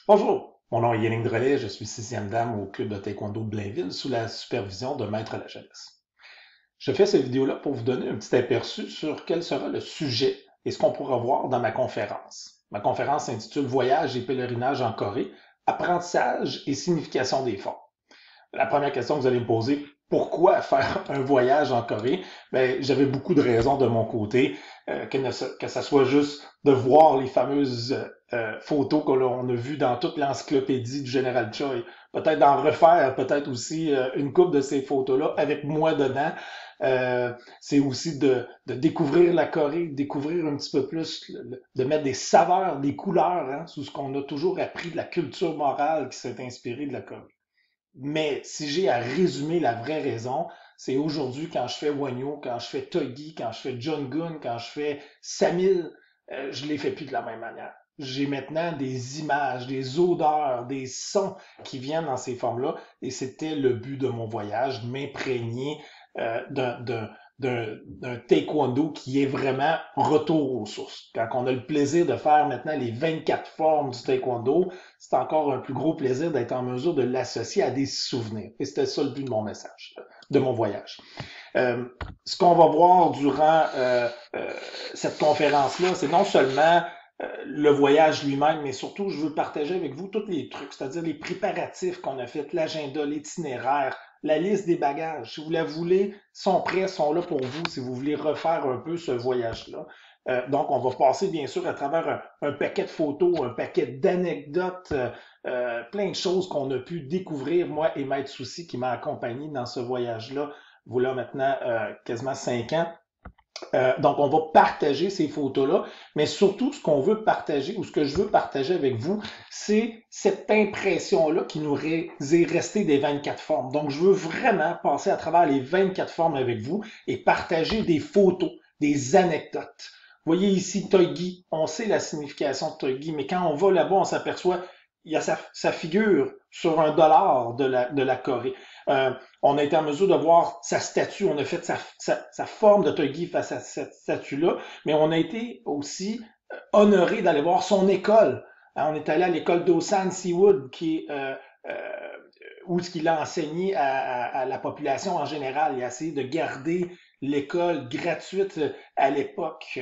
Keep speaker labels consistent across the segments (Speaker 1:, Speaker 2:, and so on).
Speaker 1: Bonjour, mon nom est Yannick Drolet, je suis sixième dame au club de taekwondo de Blainville sous la supervision de Maître La Jeunesse. Je fais cette vidéo-là pour vous donner un petit aperçu sur quel sera le sujet et ce qu'on pourra voir dans ma conférence. Ma conférence s'intitule Voyage et pèlerinage en Corée, apprentissage et signification des formes. La première question que vous allez me poser, pourquoi faire un voyage en Corée? Ben, j'avais beaucoup de raisons de mon côté, que ça soit juste de voir les fameuses photos qu'on a vues dans toute l'encyclopédie du Général Choi, peut-être d'en refaire, peut-être aussi une couple de ces photos-là avec moi dedans. C'est aussi de découvrir la Corée, de découvrir un petit peu plus, de mettre des saveurs, des couleurs, hein, sous ce qu'on a toujours appris de la culture morale qui s'est inspirée de la Corée. Mais si j'ai à résumer la vraie raison, c'est aujourd'hui quand je fais Wagner, quand je fais Togi, quand je fais John Gun, quand je fais Samil, je les fais plus de la même manière. J'ai maintenant des images, des odeurs, des sons qui viennent dans ces formes-là, et c'était le but de mon voyage, m'imprégner d'un taekwondo qui est vraiment retour aux sources. Quand on a le plaisir de faire maintenant les 24 formes du taekwondo, c'est encore un plus gros plaisir d'être en mesure de l'associer à des souvenirs. Et c'était ça le but de mon message, de mon voyage. Euh, Ce qu'on va voir durant cette conférence-là, c'est non seulement le voyage lui-même, mais surtout, je veux partager avec vous tous les trucs, c'est-à-dire les préparatifs qu'on a fait, l'agenda, l'itinéraire, la liste des bagages. Si vous la voulez, sont prêts, sont là pour vous, si vous voulez refaire un peu ce voyage-là. Donc, on va passer bien sûr à travers un paquet de photos, un paquet d'anecdotes, plein de choses qu'on a pu découvrir, moi et Maître Souci qui m'a accompagné dans ce voyage-là, voilà maintenant quasiment 5 ans. Donc, on va partager ces photos-là, mais surtout, ce qu'on veut partager ou ce que je veux partager avec vous, c'est cette impression-là qui nous est restée des 24 formes. Donc, je veux vraiment passer à travers les 24 formes avec vous et partager des photos, des anecdotes. Vous voyez ici Toigi, on sait la signification de Toigi, mais quand on va là-bas, on s'aperçoit il y a sa figure sur un dollar de la Corée. On a été en mesure de voir sa statue, on a fait sa forme de Togi face à cette statue-là, mais on a été aussi honoré d'aller voir son école. On est allé à l'école d'Osan Seawood, qui est où ce qu'il a enseigné à la population en général. Il a essayé de garder l'école gratuite à l'époque.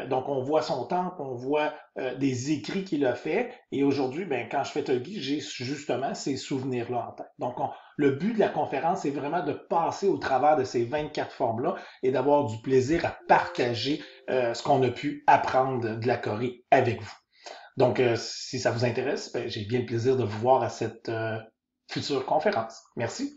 Speaker 1: Donc, on voit son temple, on voit des écrits qu'il a fait. Et aujourd'hui, ben, quand je fais Togi, j'ai justement ces souvenirs-là en tête. Donc, le but de la conférence, c'est vraiment de passer au travers de ces 24 formes-là et d'avoir du plaisir à partager ce qu'on a pu apprendre de la Corée avec vous. Donc, si ça vous intéresse, ben, j'ai bien le plaisir de vous voir à cette future conférence. Merci.